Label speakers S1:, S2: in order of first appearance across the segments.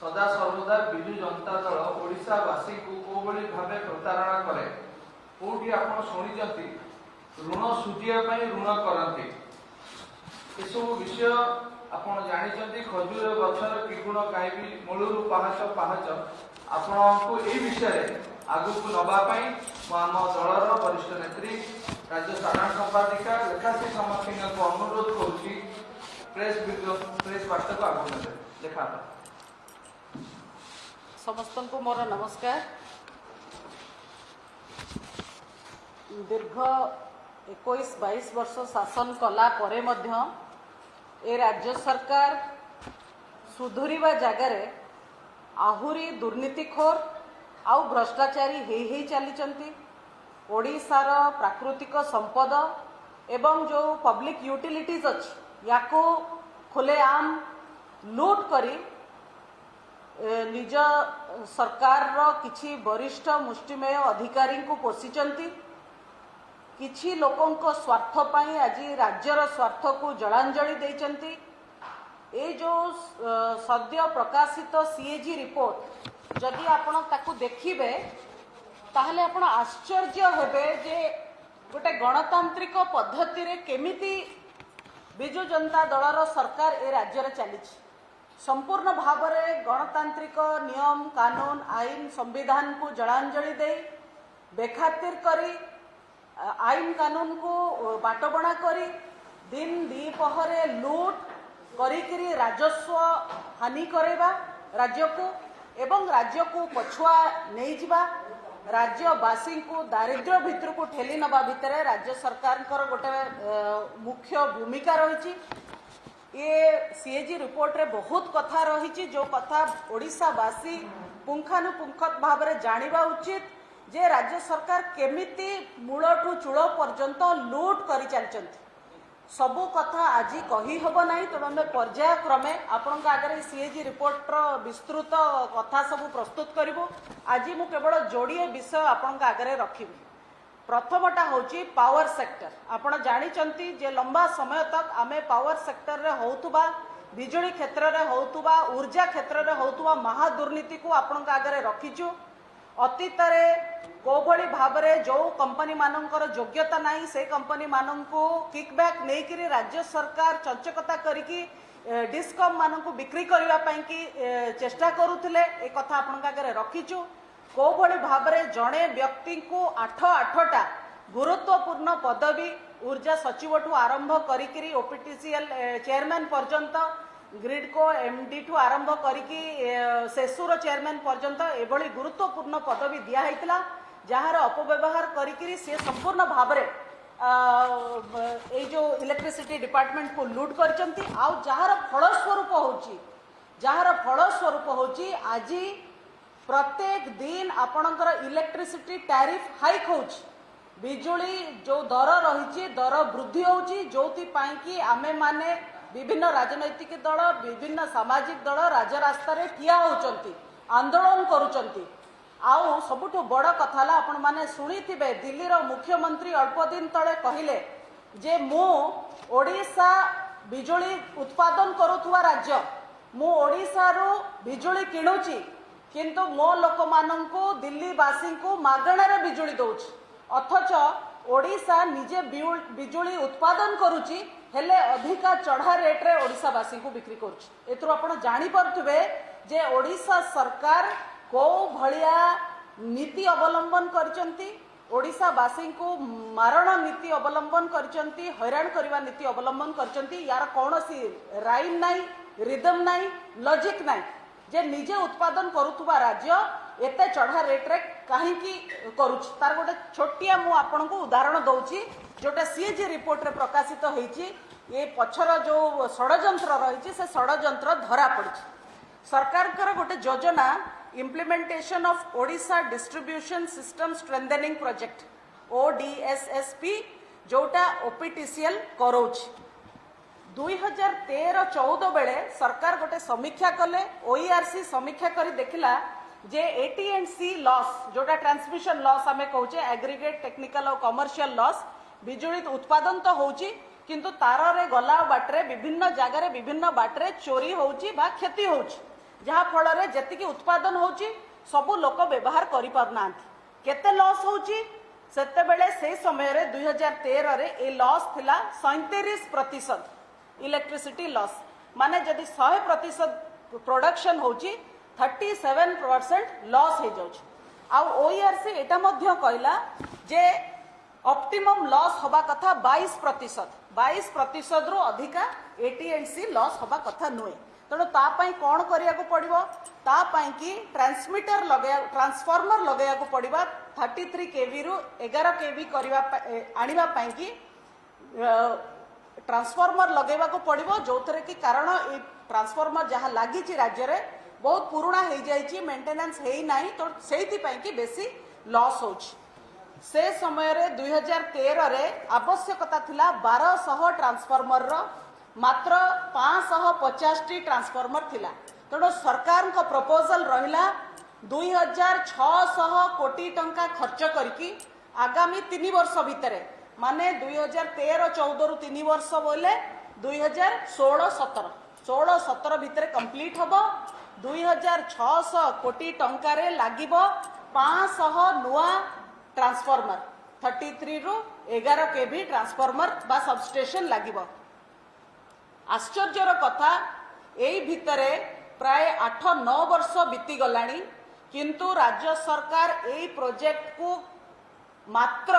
S1: सदा सर्वदा विजु जनता दल ओडिशावासी को कोभली भावे प्रतारणा करे कोठी आपण शुणिजंती ऋण सुझिया ऋण करती एसबू विषय आपण जानी खजूर गचर किगुण कहीं मूलू पाहाच पाहाच आपको ये विषय आगु को नवाई आम दलर वरिष्ठ नेत्री राज्य साधारण संपादिका लेखाश्री समर्थिका को अनुरोध करुच्ची प्रेस वार्ता को आगु ने देखा
S2: समस्त को मोर नमस्कार। दीर्घ 21-22 वर्ष शासन कला परे मध्य ए राज्य सरकार सुधुरिबा जगार आहुरी दुर्नीतिखोर आउ भ्रष्टाचारी हे चली ओडिशार प्राकृतिक संपद एवं जो पब्लिक यूटिलिटीज अच्छी या खुलेआम लूट करी निज सरकार किछि वरिष्ठ मुष्टिमेय अधिकारी को पोषिचंती किछि लोकों को स्वार्थ पाई आज राज्यर स्वार्थ को जलांजलि देचंती। ए जो सद्य प्रकाशित सीएजी रिपोर्ट जदि आपण ताकू देखिबे ताहले आपण आश्चर्य हेबे जे गोटे गणतांत्रिक पद्धति रे केमिति बिजु जनता दलर सरकार ए राज्य रे चलीछि। संपूर्ण भाव में गणतांत्रिक नियम कानून आईन संविधान को जलांजलि दे बेखातिर करी आईन कानून को बाटबणा करी दिन द्विपहरे लूट करी राजस्व हानि करेबा राज्य को एवं राज्य को पछुआ नहीं जिबा राज्यवासी को दारिद्र्य भितर को ठेली नबा भितर राज्य सरकार गोटे मुख्य भूमिका रही। ये सीएजी रिपोर्ट रे बहुत कथा रही जो कथा ओडिशावासी पुंखानुपुंख भाव में जानिबा उचित जे राज्य सरकार केमिति मूलठू चूल पर्यंत लूट करी चलचंती सबू कथा आज कही हब नहीं तेणु आम पर्यायक्रमे आपण आगे सीएजी रिपोर्ट विस्तृत कथा सब प्रस्तुत करूँ। आज मु केवल जोड़िए विषय आपण आगे रखी। प्रथमटा होची पावर सेक्टर। आपण जानिचंती जे लंबा समय तक आमे पावर सेक्टर रे होतुबा बिजुली क्षेत्र रे होतुबा ऊर्जा क्षेत्र रे होतुबा महादुर्नीति को आपण आगे रखीचु। अतीत रे कोभली भाव रे जो कंपनी मानकर योग्यता नहीं से कंपनी माननकु किकबैक नहीं करी राज्य सरकार चंचकता करिकी डिस्कम माननकु बिक्री करबा पई की चेष्टा करूथिले ए कथा आपण आगे रखीचु। कोभली भाव में जड़े व्यक्ति को 8-8टा गुरुत्वपूर्ण पदवी ऊर्जा सचिव ठू आरंभ करी ओपीटीसीएल चेयरमैन पर्यंत ग्रिडको एमडी ठू आरंभ करी सेसुर चेयरमैन पर्यंत एभली गुरुत्वपूर्ण पदवी दिया जार अपव्यवहार करी से संपूर्ण भाव में जो इलेक्ट्रिसिटी डिपार्टमेंट को लूट करचंती आउ जार फलस्वरूप होची आज प्रत्येक दिन आपणकर इलेक्ट्रिसिटी टैरिफ हाइक होची बिजुली जो दर रही दर वृद्धि होची जोथि पाई कि आमे माने विभिन्न राजनैतिक दल विभिन्न सामाजिक दल राजरास्ता रे ठिया होचंती आंदोलन करूचंती। आउ सबुठु बड़ कथा ला आपण माने सुनिथिबे दिल्ली रो मुख्यमंत्री अल्प दिन तळे कहिले जे मु ओडिशा बिजुली उत्पादन करूथुवा राज्य मु ओडिशा रो बिजुली किणुची किंतु मो लोक माननकु दिल्लीवासी को मागणार बिजुली दउछि अथच ओडिशा निजे बिजुली उत्पादन करुची हेले अधिका चढ़ा रेट रे ओडिशावासी को बिक्री करुची। एथरो आपण जानि परथुबे जे ओडिशा सरकार को भलिया नीति अवलंबन करचंती ओडिशावासी को मारण नीति अवलंबन करचंती हैरान करवा नीति अवलंबन करचंती यार कौनसी राइम नाही रिदम नाही लॉजिक नाही जे निजे उत्पादन करुथुबा राज्य एते चढ़ा रेट रे कहीं करुछ तार गोटे छोटिया मु आपन को उदाहरण दउची जोटा सीएजी रिपोर्ट रे प्रकाशित होईची ये पछर जो षडयंत्र रही से षडयंत्र धरा पड़ी। सरकार कर गोटे योजना implementation of Odisha distribution system strengthening project ODSSP जोटा ओपीटीसीएल करोछ 2013-14 बेले सरकार गोटे समीक्षा कले OERC समीक्षा करी देखिला जे AT&C लॉस जोटा ट्रांसमिशन लॉस आमे कहूचे एग्रीगेट टेक्निकल और कमर्शियल लॉस बिजुली उत्पादन तो होची किंतु तार रे गला बाटरे विभिन्न जगार विभिन्न बाटरे चोरी होची बा क्षति होची जहाँ फल जी उत्पादन होची सबू लोक व्यवहार करि पारना केते लॉस होची सेते बेले से समय रे 2013 रे ए लॉस थिला 37% इलेक्ट्रिसिटी लॉस माने जदि 100% प्रोडक्शन होची 37% लॉस हो जाउची आउ ओईआरसी एटा मध्य कहला जे ऑप्टिमम लॉस होबा कथा 22% रु अधिका एटीएनसी लॉस होबा कथा नुए तेणु तापाई कौन करिया को पड़िबो तापाई की ट्रांसमीटर लगे ट्रांसफॉर्मर लगेया को पड़िबा 33 केवी रु 11 केवी करिवा आनिबा पाई की ट्रांसफॉर्मर लगेवा को पड़िबो जोथरे की कारण ए ट्रांसफॉर्मर जहाँ लागी राज्य रे बहुत पुराना हो जाइए मेंटेनेंस है नहीं तो सेति पाई की बेसी लॉस होची से समय रे 2013 रे आवश्यकता थिला 1200 ट्रांसफॉर्मर रो मात्र 550 ट्रांसफॉर्मर थिला तेणु सरकार को प्रपोजल रहिला 2600 कोटी टंका खर्च करके आगामी 3 वर्ष भितर माने 2013-14 रु 3 वर्ष बोले 2016-17 भितर कंप्लीट हबो 2600 कोटी टंका रे लागिबो 500 नुआ ट्रांसफॉर्मर 33 रु 11 केवी ट्रांसफॉर्मर बा सबस्टेशन लागिबो आश्चर्यर कथा एई भितरे प्राय 8-9 वर्ष बीती गलानी किंतु राज्य सरकार एई प्रोजेक्ट को मात्र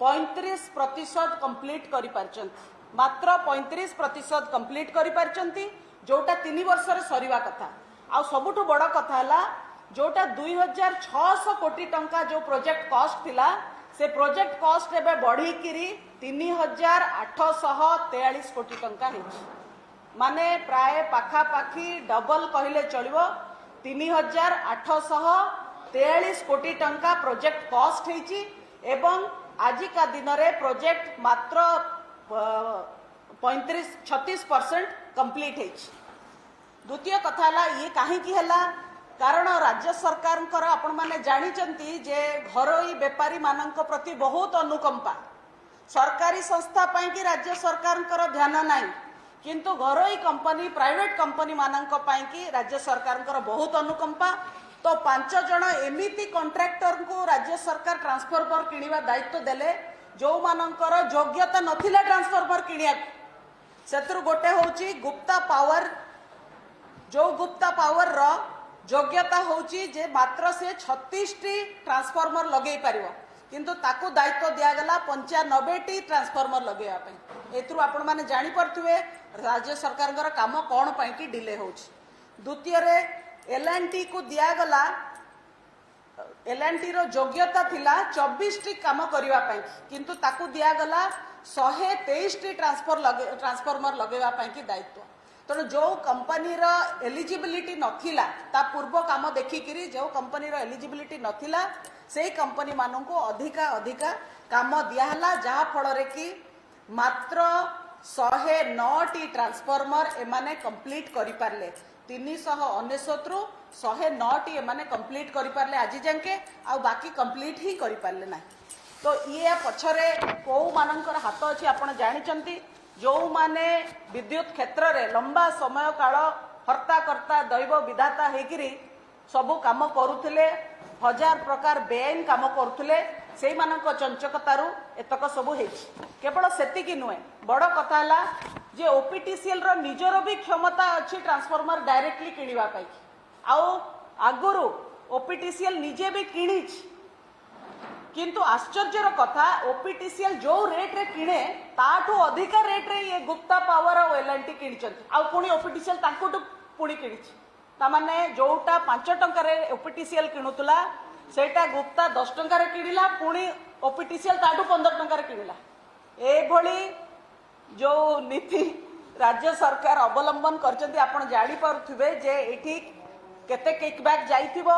S2: 35% कंप्लीट करि पारचंती मात्र 35% कंप्लीट करि पारचंती जोटा 3 वर्ष रे सरीवा कथा आ सबुठु बड़ कथा हला जोटा 2600 कोटी टंका जो प्रोजेक्ट कॉस्ट थिला से प्रोजेक्ट कॉस्ट एबे बढ़ी किरी 3843 कोटी टंका हेछि माने प्राय पाखा पाखी डबल कहले चलिबो 3843 कोटी टंका प्रोजेक्ट कॉस्ट हेछि एवं आजिका दिन रे प्रोजेक्ट मात्र 36% कंप्लीट हेछि द्वितीय कथा हला ये काहे की हला कारण राज्य सरकार आपण माने जानिचंती जे घरोई व्यापारी मानक प्रति बहुत अनुकंपा सरकारी संस्था पाई कि राज्य सरकार ध्यान नाही किंतु घरोई कंपनी प्राइवेट कंपनी मानक पाई कि राज्य सरकार बहुत अनुकंपा तो 5 जण एमिति कॉन्ट्रैक्टर को राज्य सरकार ट्रांसफॉर्मर किनिबा दायित्व देले जो मानकर योग्यता नथिला ट्रांसफॉर्मर किनिया सेतरु गोटे होची गुप्ता पावर जो गुप्ता पावर रो योग्यता होची जे मात्र से 36 टी ट्रांसफॉर्मर लगे पारिबो किंतु ताकू दायित्व दिया गला 95 टी ट्रांसफॉर्मर लगेया पे एथरु आपण माने जानि परथुवे राज्य सरकार काम कोन पई की डिले होची द्वितीय रे एलएनटी को दिया गला एलएनटी रो योग्यता थिला 24 टी काम करिवा पई किंतु ताकू दिया गला 123 टी ट्रांसफॉर्मर लगेवा पई की दायित्व तेणु जो कंपनी रो एलिजिबिलिटी नथिला ता पूर्व काम देखिकी जो कंपनी रो एलिजिबिलिटी नथिला से कंपनी मानन को अधिका अधिका काम दियाहला जहा फल रे कि मात्र 109 टी ट्रांसफॉर्मर एमाने कंप्लीट करि पारले 399 रु 109 टी एमाने कंप्लीट करि पारले आज जाके आ बाकी कंप्लीट ही करि पारले ना तो ये पछरे को मानकर हाथ अछि आपण जानिचंती जो माने विद्युत क्षेत्र रे लंबा समय काल हर्ता कर्ता दैव विधाता हेकिरी सबु काम करुथिले हजार प्रकार बेआईन काम करुथिले सेई मानक चंचकतारू एतक सबु हेछि केवल सेतिकी नुहे बड़ कथा हला जे ओपीटीसीएल रो निजर भी क्षमता अछि ट्रांसफॉर्मर डायरेक्टली किनिबा पाई आउ आगुरु ओपीटीसीएल निजे भी किनिछि किंतु आश्चर्यर कथा ओपीटीसीएल जो रेट रे किणे ताठू अधिका रेट रे ये गुप्ता पावर और एलएनटी किनिचंती आ पुणी ओपीटीसीएल तांकुटू पुणी किनिछि ता माने जोटा 5 टंका रे ओपीटीसीएल किनुतला सेटा गुप्ता 10 टंका रे किनिला पुणी ओपीटीसीएल ताठू 15 टंका रे किनिला ए भली जो नीति राज्य सरकार अवलंबन करचंती आपण जानि पारुथिबे जे एठी केते किकबैक जाइथिबो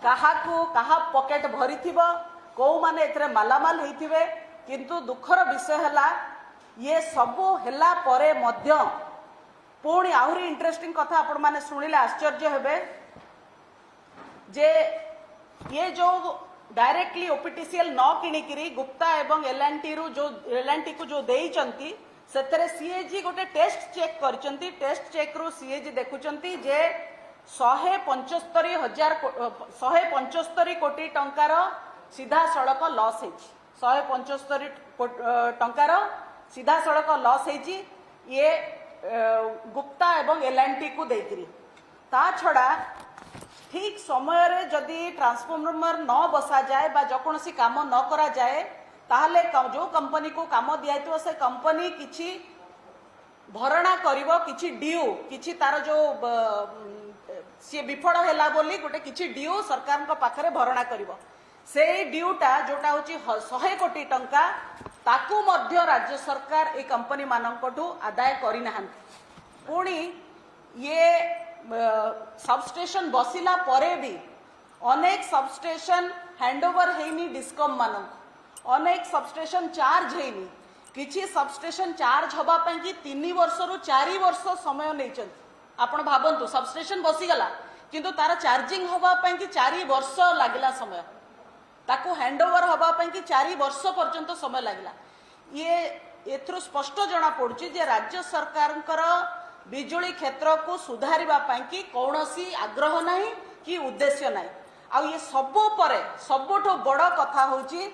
S2: काहाकू काहा पॉकेट भरिथिबो को माने एथरे मालामाल होइथिबे किंतु दुखर विषय हला ये सबु हला परे मध्य पुणी आहुरी इंटरेस्टिंग कथा आपण माने सुनिले आश्चर्य हेबे जे ये जो डायरेक्टली ओपीटीसीएल न किनिकिरी गुप्ता एवं एलएनटी रु जो एलएनटी को जो देइचंती सेतरे सीएजी गोटे टेस्ट चेक करचंती टेस्ट चेक रु सीएजी देखुचंती जे 175 कोटी टंकार सीधा सड़क लॉस है। 175 टंकार सीधा सड़क लॉस है ये गुप्ता एवं एल&टी को देकरी। ता छड़ा ठीक समय रे जदि ट्रांसफॉर्मर न बसा जाए बा जेकोसी काम न करा जाए ताहले जो कंपनी को काम दिया से कंपनी किछि भरणा करिवो किछि ड्यू किछि तार जो सी विफल हैला बोली गोटे किछि ड्यू सरकार को पाखरे भरणा करिवो से ड्यूटा जोटा होची 100 कोटी टंका ताकू मध्य राज्य सरकार ए कंपनी मानकठू आदाय करि नाहंती। पुणी ये सबस्टेशन बसिला परे भी अनेक सबस्टेशन हैंडओवर हेनी डिस्कम मानक अनेक सबस्टेशन चार्ज हेनी किछि सबस्टेशन चार्ज हबा पई कि 3 वर्ष रु 4 वर्ष समय नैचन। आपण भाबंतु सबस्टेशन बसी गला किंतु तार चार्जिंग हबा पई कि 4 वर्ष लागला समय ताको हैंडओवर हबा पई कि 4 वर्ष पर्यंत समय लागला। ये एथरो स्पष्ट जना पड़ुची जे राज्य सरकारंकर बिजुली क्षेत्र को सुधारिबा पई कि कौनसी आग्रह नाही कि उद्देश्य नाही। आ ये सबो परे सबोठो बड़ कथा होची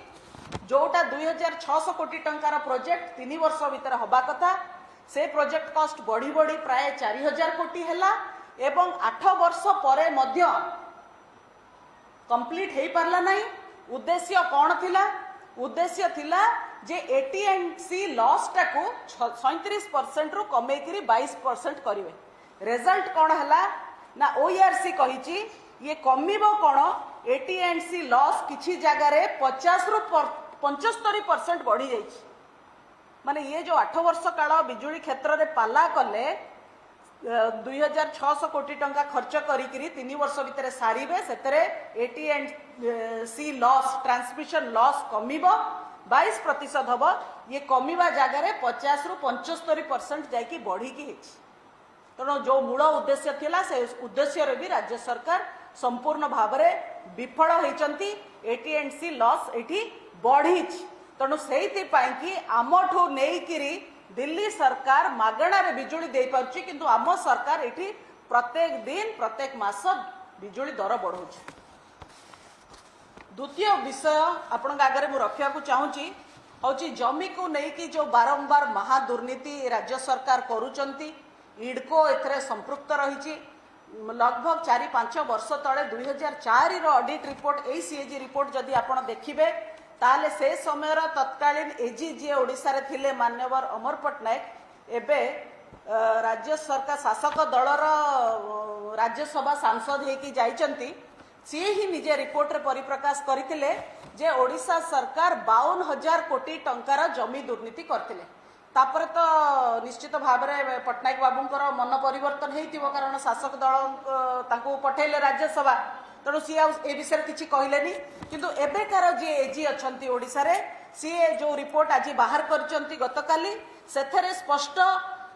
S2: जोटा 2600 कोटी टंकार प्रोजेक्ट 3 वर्ष भीतर हबा कथा से प्रोजेक्ट कॉस्ट बढ़ी बढ़ी प्राय 4000 कोटी हैला एवं 8 वर्ष परे मध्य कंप्लीट हेई पारला नाही। उद्देश्य कौन थिला? उद्देश्य थिला जे एटीएनसी लॉस टाको 37% रु कमेकरी 22% करिवे। रिजल्ट कौन हैला ना ओईआरसी कहिची ये कमिबो कौन एटीएनसी लॉस किछि जगह रे 50 रु 75% बढ़ी जाइछि। माने ये जो 8 वर्ष काल बिजुली क्षेत्र रे पाला कले 2600 कोटी टंका खर्च करिकरी 3 वर्ष भितर सारिबे सेतरे एटीएनसी लॉस ट्रांसमिशन लॉस कमिबो 22% हबो। ये कमिबा जगह रे 50 रु 75% जाइकी बढ़ी की हेछि। तेणु जो मूल उद्देश्य थिला से उद्देश्य रे भी राज्य सरकार संपूर्ण भाव में विफल होइचंती। एटीएनसी लॉस एठी बढ़ी। तेणु सेइथि पई कि आमठू नेइकिरी दिल्ली सरकार मागणा रे बिजुली दे पाउची किंतु आम सरकार एठी प्रत्येक दिन प्रत्येक मास बिजुली दर बढ़ाउची। द्वितीय विषय आपण आगे मु रखिया को चाहूची होची जमी को नेइकी जो बारंबार महादुर्नीति राज्य सरकार करूचंती। इडको एथरे संपृक्त रहिची। लगभग 4-5 वर्ष तले 2004 रो ऑडिट रिपोर्ट सीएजी रिपोर्ट जदि आपण देखिबे ताले से समय तत्कालीन एजी जी ओडिशा रे थिले मान्यवर अमर पटनायक एबे राज्य सरकार शासक दलर राज्यसभा सांसद हेकी जाइचंती। सी ही निजे रिपोर्ट रे परिप्रकाश करथिले जे ओडिशा सरकार 52,000 कोटी टंकार जमी दुर्नीति करथिले। तापर तो निश्चित भाव में पटनायक बाबूंकर मन परिवर्तन हेइतिबो कारण शासक दल तांको पठेले राज्यसभा। तेणु सी ए विषय किसी कहलेनी किंतु एबेकार जी एजी अच्छा ओडिशा रे सी जो रिपोर्ट आज बाहर करचंती गतकाली सेथरे स्पष्ट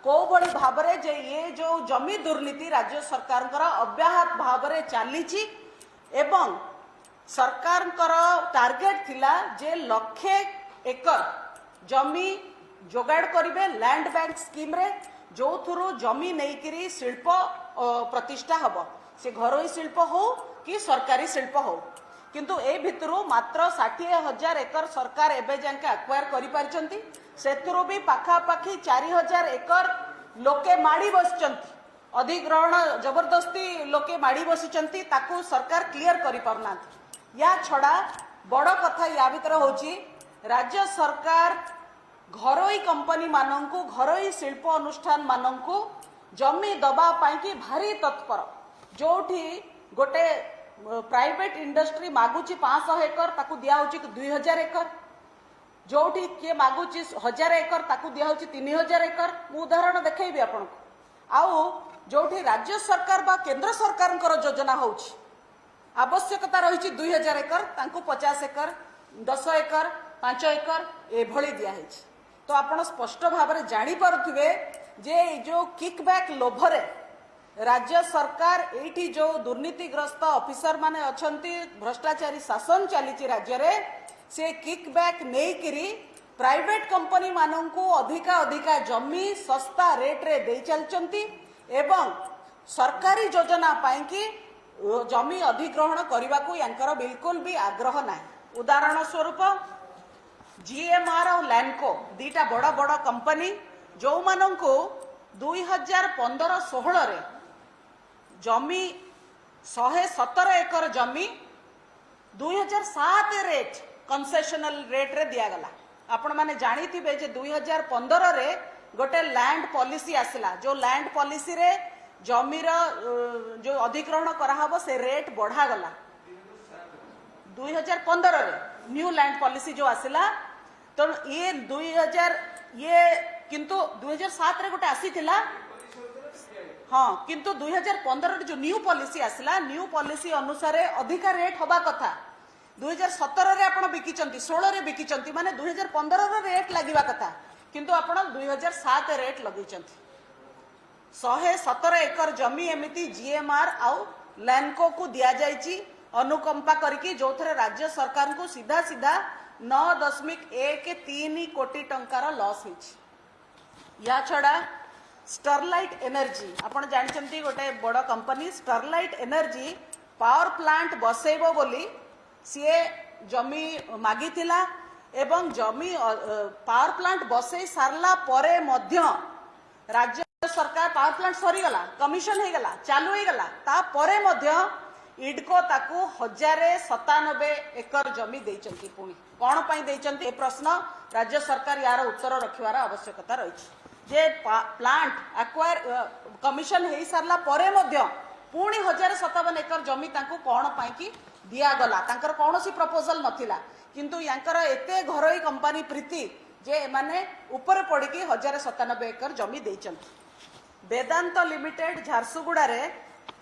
S2: को बड़ी भाव रे जे ये जो जमी दुर्नीति राज्य सरकार अव्याहत भाव रे चलीची एवं सरकार टार्गेट थिला जे 1,00,000 एकर जमी जोगाड़ करिवे लैंड बैंक स्कीम रे जो थ्रू जमी नहींकरी शिल्प प्रतिष्ठा हब से घरोई शिल्प हो कि सरकारी शिल्प हो। किंतु ए भितरु मात्र 60,000 एकर सरकार एबे जाके एक्वायर करि पारचंती। सेथुरु भी पाखापाखी 4,000 एकर लोके माड़ी बसचंती। अधिग्रहण जबरदस्ती लोके माड़ी बसिचंती ताकू सरकार क्लियर करि पारनांती। या छड़ा बड़ कथा या भितर होची राज्य सरकार घरोई कंपनी मानंकु घरोई शिल्प अनुष्ठान मानंकु जमी दबा पाई कि भारी तत्पर। जोठी गोटे प्राइवेट इंडस्ट्री मागुची 500 एकर ताकू दिया होची 2,000 एकर। जोठी किए मागुची 1,000 एकर ताकू दिया होची 3,000 एकर। मु उदाहरण देखैबी आपन आउ जोठी राज्य सरकार बा केंद्र सरकार योजना होची आवश्यकता रही 2,000 एकर तांकू 50 एकर 10 एकर 5 एकर एभली दिया है। तो आपण स्पष्ट भाव में जानी पारुथिबे जे जो किकबैक लोभरे राज्य सरकार एठी जो दुर्नीतिग्रस्त ऑफिसर माने अछंती भ्रष्टाचारी शासन चली राज्य रे से किकबैक नेइकिरी प्राइवेट कंपनी मानंकु अधिका अधिका जमी सस्ता रेट रे दे चलचंती एवं सरकारी योजना पाई कि जमी अधिग्रहण करने को यांकर बिल्कुल भी आग्रह ना। उदाहरण स्वरूप जीएमआर और लैंडको दीटा बड़ बड़ कंपनी जो मानन को 2015-16 रे जमी 117 एकर जमी 2007 रेट कंसेशनल रेट रे दिया गला। आपण माने जानी थिबे जे 2015 रे गोटे लैंड पॉलिसी आसला जो लैंड पॉलिसी रे जमीर जो अधिग्रहण करा हबो से रेट बढ़ा गला। 2015 रे न्यू लैंड पॉलिसी जो आसला तो ये 2000 ये किंतु 2007 रे गोटे आसीथिला। हाँ किंतु 2015 रे जो न्यू पॉलिसी आसला न्यू पॉलिसी अनुसार अधिका रेट हवा कथा 2017 रे आपण बिकिचंती 16 रे बिकिचंती माने 2015 रे रेट लागिबा कथा किंतु आपण 2007 रेट लगैचंती। 117 एकर जमी एमिति जीएमआर आउ लैंडको को दिया जायची अनुकंपा करके जो थरे राज्य सरकार को सीधा सीधा 9.13 कोटी टंकार लॉस होइची। या छड़ा स्टरलाइट एनर्जी आपण जानचंती गोटे बड़ company Sterlite energy power plant बसेबो बोली सीए जमी मागिथिला एवं जमी पावर प्लांट बसई सारला परे मध्य राज्य सरकार पावर प्लांट सरीगला कमिशन हो गला चालू हो गला ता परे मध्य इडको ताकू 1097 एकर जमी देइचंती। पुणी कौन पाई देइचंती ए प्रश्न राज्य सरकार यार उत्तर रखिवार आवश्यकता रही। जे प्लांट एक्वायर कमिशन हो सारला परे मध्य पुणी 1057 एकर जमी तांको कौन पाई कि दिया गला तांकर कौनसी प्रपोजल नथिला किंतु यांकर एते घरोई कंपनी प्रीति जे माने ऊपर पड़ी 1097 एकर जमी देइचंती। वेदांत लिमिटेड झारसुगुड़ा रे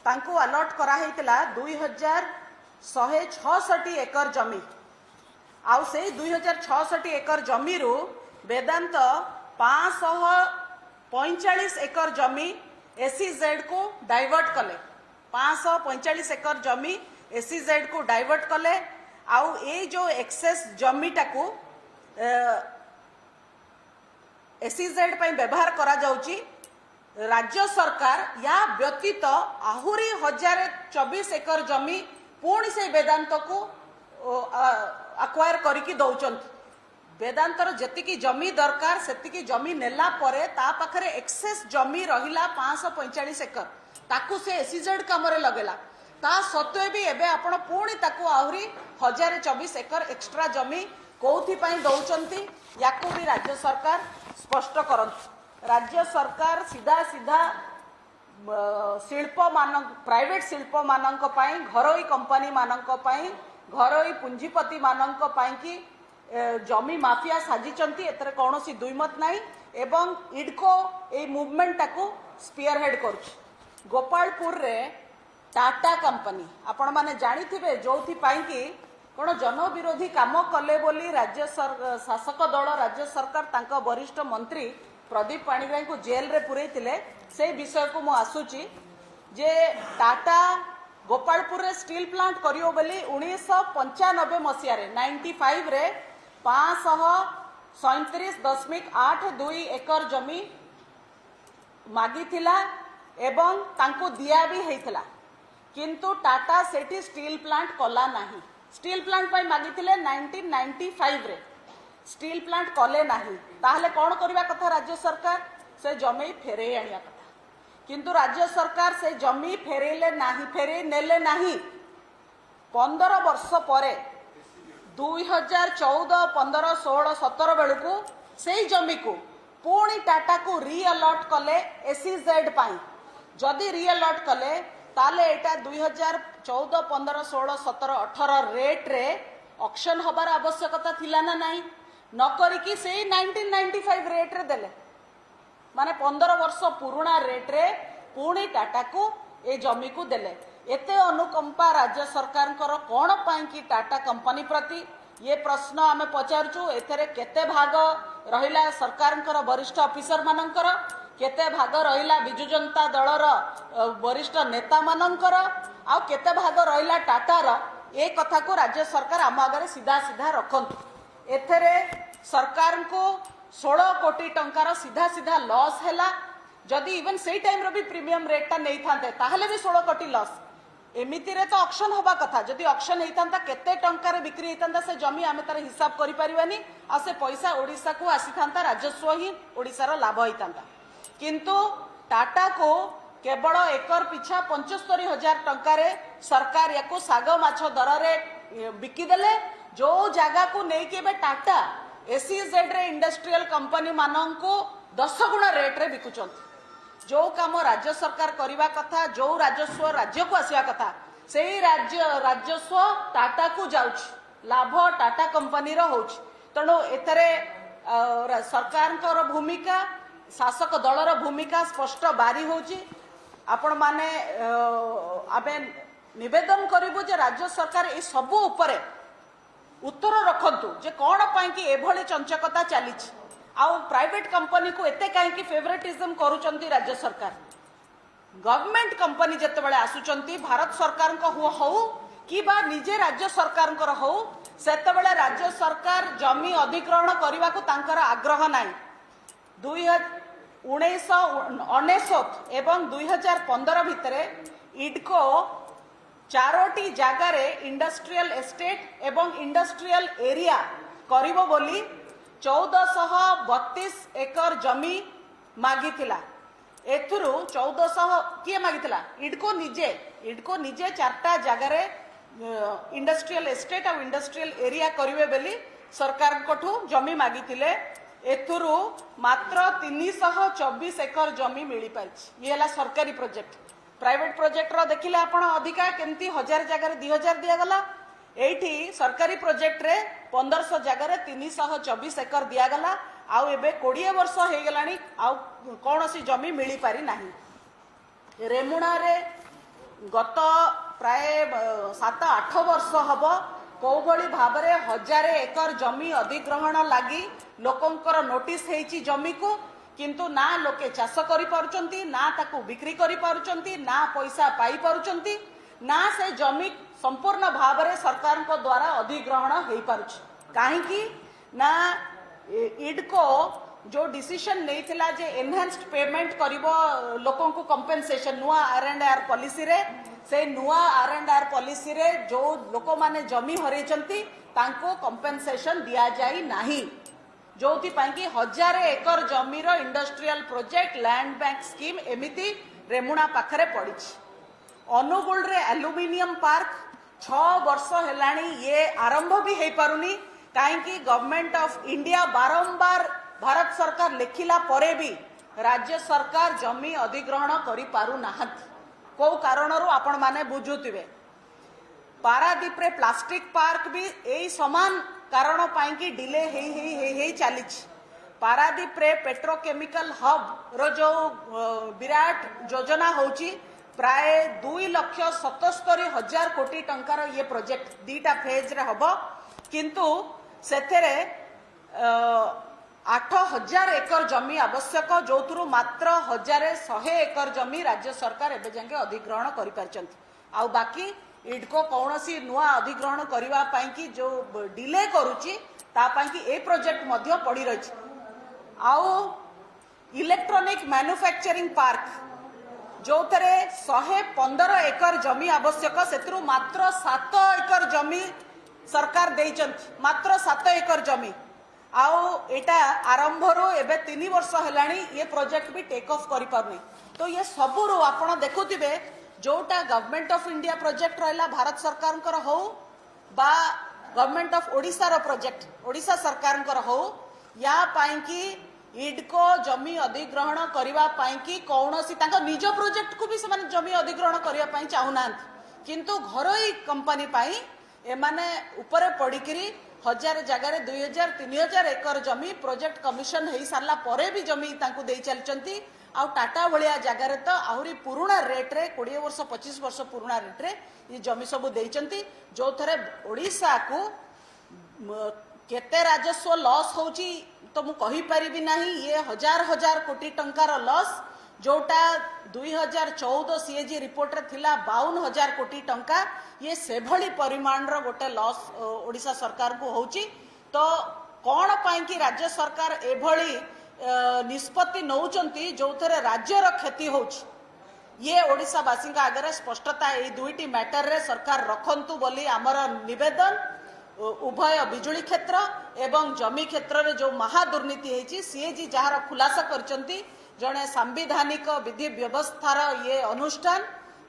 S2: तांको अलॉट करा हेतिला 2166 एकर जमी आउ से 2066 एकर जमी रु वेदांत 545 एकर जमी एसीजेड को डाइवर्ट कले 545 एकर जमी एसीजेड को डाइवर्ट कले आउ ए जो एक्सेस जमी टाकू एसीजेड पई व्यवहार करा जाउची। राज्य सरकार या व्यतीत आहुरी 1024 एकर जमी पुणी से वेदांत को अक्वायर करिकी दौचंती। वेदांतर जेतिकी जमी दरकार सेतिकी जमी नेला परे ता पाखरे एक्सेस जमी रहिला 545 एकर ताकू से एसीजेड कामरे लगेला ता सत्वे भी एबे आपण पुणी ताकू आहुरी 1024 एकर एक्स्ट्रा जमी कोथि पई दौचंती याकू भी राज्य सरकार स्पष्ट करंती। राज्य सरकार सीधा सीधा शिल्प मान प्राइवेट शिल्प मानक पाई घरोई कंपनी मानक पाई घरोई पुंजीपति मानक पाई कि जमी माफिया साजिचंती एतरे कौनसी दुईमत नाही एवं इडको ए मूवमेंट टाकू स्पीयर हेड करुछि। गोपालपुर रे टाटा कंपनी आपण माने जानी थिबे जोथि पाई कि कोन जन विरोधी काम कले बोली राज्य शासक दल राज्य सरकार तांका वरिष्ठ मंत्री प्रदीप पाणिग्राही को जेल रे पुरैतिले से विषय को मु आसुची जे टाटा गोपालपुर रे स्टील प्लांट करियो बोली 1995 मसिया रे 95 रे 537.82 एकर जमी मागिथिला एवं तांको दिया भी हेइथिला किंतु टाटा सेठी स्टील प्लांट कला नाही। स्टील प्लांट पाई मागिथिले 1995 रे स्टील प्लांट कले नाही ताहले कौन करबा कथा राज्य सरकार से जमी फेरे आनिया कथा किंतु राज्य सरकार से जमी फेरेले नाही फेरे नेले नाही। 15 वर्ष परे 2014, 15, 16, 17 बेलू से जमी को पुणी टाटा को रीअलॉट कले एसीजेड पाई जदि रीअलॉट कले ताले एटा 2014, 15, 16, 17, 18 रेट रे ऑक्शन हबार आवश्यकता थिला ना नहीं न करिकी से 1995 रेट रे देले माने 15 वर्ष पुराना रेट रे पुणी टाटा को ए जमी को देले। एते अनुकंपा राज्य सरकार कौन पाई कि टाटा कंपनी प्रति ये प्रश्न आमे पचारचु। एथरे केते भाग रहिला सरकार वरिष्ठ ऑफिसर मानकर केते भाग रहिला बिजु जनता दलर वरिष्ठ नेता मानकर आ केते भाग रहिला टाटार ए कथा को राज्य सरकार आम आगे सीधा सीधा रखंतु। एथरे सरकार को 16 कोटी टंकार सीधा सीधा लॉस हैला जदि इवन से टाइम रो भी प्रीमियम रेट टा नहीं थांते ताहले भी 16 कोटी लॉस एमिति रे तो ऑक्शन होबा कथा जदि ऑक्शन हेतांता केते टंका रे बिक्री हेतांता से जमी आमे तार हिसाब करि परिबानी आ से पैसा ओडिसा को आसी थांता राजस्व ही ओडिसा रो लाभ हेतांता किंतु टाटा को केवल एकर पिछा 75,000 टंका रे सरकार याको साग माछ दर रे बिकिदेले जो जगह को नहीं के बे टाटा एसईजेड रे इंडस्ट्रियल कंपनी मानन को 10 गुणा रेट रे बिकुचंती जो काम राज्य सरकार करवा कथा जो राजस्व राज्य को आसवा कथा से राजस्व टाटा को जाउछ लाभ टाटा कंपनी रो होछ तेणु एथरे सरकार भूमिका शासक दलर भूमिका स्पष्ट बारी होची आपण माने आबे निवेदन करिबु जे राज्य सरकार ए सब उपरे उत्तर रखंतु जे कोन पई कि एभली चंचकता चलीछि आउ प्राइवेट कंपनी को एते कहीं फेवरेटिज्म करूचंती राज्य सरकार गवर्नमेंट कंपनी जते बळे आसुचंती भारत सरकार को हो कि बा निजे राज्य सरकार को हो सेते बळे राज्य सरकार जमी अधिग्रहण करबा को तांकर आग्रह नाही 1999 एवं 2015 भितरे इडको 4टी जगार इंडस्ट्रियल एस्टेट एवं इंडस्ट्रियल एरिया करिवो बोली 1432 एकर जमी मागिथिला एथुरु 1400 किए मागिथिला इडको निजे 4टा जगार इंडस्ट्रियल एस्टेट और इंडस्ट्रियल एरिया करिवे बेली सरकार कोठू जमी मागिथिले एथुरु मात्र 324 एकर जमी मिली पाइछि ये हला सरकारी प्रोजेक्ट प्राइवेट प्रोजेक्ट रो देखिले आपण अधिका केमती 1000 जगार 2000 दिया गला एठी सरकारी प्रोजेक्ट रे 1500 जगार 324 एकर दिया गला आउ एबे 20 वर्ष हे गलानी आउ कोनोसी जमी मिली पारी नाही रेमुणा रे गत प्राय 7-8 वर्ष हबो कोभली भाबरे 1000 एकर जमी अधिग्रहण लागी लोकंकर नोटिस हेची जमी को किंतु ना लोके चाष करि पारुचंती ना ताकू बिक्री करि पारुचंती ना पैसा पाई पारुचंती ना से जमी संपूर्ण भाबरे सरकार को द्वारा अधिग्रहण हेई पारुछ काहे कि ना इडको जो डिसीजन नहीं थिला जे एनहांस्ड पेमेंट करिवो लोकन को कंपेंसेशन नुआ आर&आर पॉलिसी रे से नुआ आर&आर पॉलिसी रे जो लोक माने जमी हरैचंती तांको कंपेंसेशन दिया जाई नाही जोथि पाई कि 1000 एकर जमीर industrial project land bank scheme एमिति रेमुणा पाखरे पड़िछि अनुगुल रे एल्युमिनियम पार्क 6 वर्ष हेलाणी ये आरंभ भी हे पारुनी काहे कि गवर्नमेंट ऑफ इंडिया बारंबार भारत सरकार लिखिला परे भी राज्य सरकार जमी अधिग्रहण करि पारु नाहंती को कारणरू आपण माने बुझुतिबे पारादीप रे प्लास्टिक पार्क भी एई समान कारण पाई कि डिले हे चली पारादीप रे पेट्रोकेमिकल हब रो जो विराट योजना होची प्राय 2,77,000 कोटी टंकार ये प्रोजेक्ट 2टा फेज रे हबो किंतु सेथेरे 8,000 एकर जमी आवश्यक जोथुरु मात्र 1,100 एकर जमी राज्य सरकार एबे जांगे अधिग्रहण करि पारचंती आ बाकी इडको कौनसी नुआ अधिग्रहण करबा पाई कि जो डिले करूची ता पाई कि ए प्रोजेक्ट मध्य पड़ी रही आउ इलेक्ट्रॉनिक मैन्युफैक्चरिंग पार्क जो थरे 115 एकर जमी आवश्यक सेतरु मात्र 7 एकर जमी सरकार देइचंती मात्र 7 एकर जमी आउ एटा आरंभ रो एबे 3 वर्ष हेलाणी ये प्रोजेक्ट भी टेक ऑफ करि पारनी तो ये सबुरु आपण देखुथिबे जोटा गवर्नमेंट ऑफ इंडिया प्रोजेक्ट रहा भारत सरकार हो बा गवर्नमेंट ऑफ ओडिशा रो प्रोजेक्ट ओडिशा सरकार हो या पाई कि इडको जमी अधिग्रहण करबा पाई कि कौनसी तांका निज प्रोजेक्ट को भी से जमी अधिग्रहण करबा पाई चाहुना किंतु घरोई कंपनी पाई एमाने ऊपर पड़िकरी 1000 जगार 2,000-3,000 एकर जमी प्रोजेक्ट कमिशन हो सारा परे भी जमी तांकू दे चलचंती आ टाटा भलिया जगार तो आहरी पुराणा रेट रे 20 वर्ष 25 वर्ष पुराणा रेट रे ये जमी सब देइचंती जो थरे ओडिशा को केते राजस्व लॉस होची तो मु कहि परिबी नाही ये 1000 कोटी टंकार लॉस जोटा 2014 सीएजी रिपोर्ट रे थिला 52,000 कोटी टंका ये सेभली परिमाण रो गोटे लॉस ओडिशा सरकार को होची तो कौन पाई कि राज्य सरकार एभली निष्पत्ति नौचंती जो थे राज्यर क्षति होउछ ये ओडिशावासी आगे स्पष्टता ये दुईटी मैटर रे सरकार रखंतु बोली आमर निवेदन। उभय बिजुली क्षेत्र एवं जमी क्षेत्र में जो महादुर्नीति होती सीएजी जार खुलासा करचंती जड़े सांविधानिक विधि व्यवस्थार ये अनुष्ठान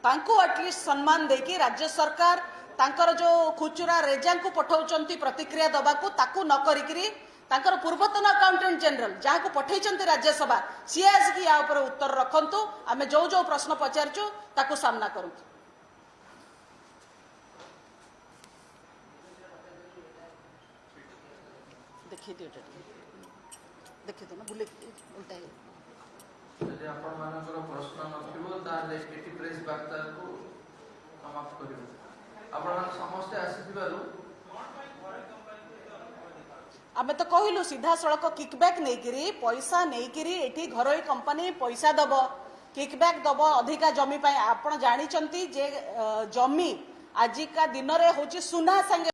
S2: तांको एटलिस्ट सम्मान देकी राज्य सरकार तांकर जो खुचुरा रेजा को पठाउचंती प्रतिक्रिया दबाकू ताकू न करिकरी तांकर पूर्वतन अकाउंटेंट जनरल जहाँ को पठेइचंती राज्यसभा सी आसिक या ऊपर उत्तर रखंतु आमे जो जो प्रश्न पचारचु ताकू सामना करंतु। देखिए देखिए ना बुले उल्टा
S1: ଯଦି ଆପଣମାନଙ୍କର ପ୍ରଶ୍ନ ନଥିବ ତାହେଲେ ଏଠି ପ୍ରେସ୍ ବାର୍ତ୍ତାକୁ ସମାପ୍ତ କରିବୁ। ଆପଣମାନେ ସମସ୍ତେ ଆସିଥିବାରୁ
S2: आमे तो कहलु सीधा सड़क किकबैक नहींकरी पैसा नहींकरी एठी घरोई कंपनी पैसा दब किकबैक दब अधिका जमी पाई आपण जानी जे जमी आजिका दिन रे होची सुना संगे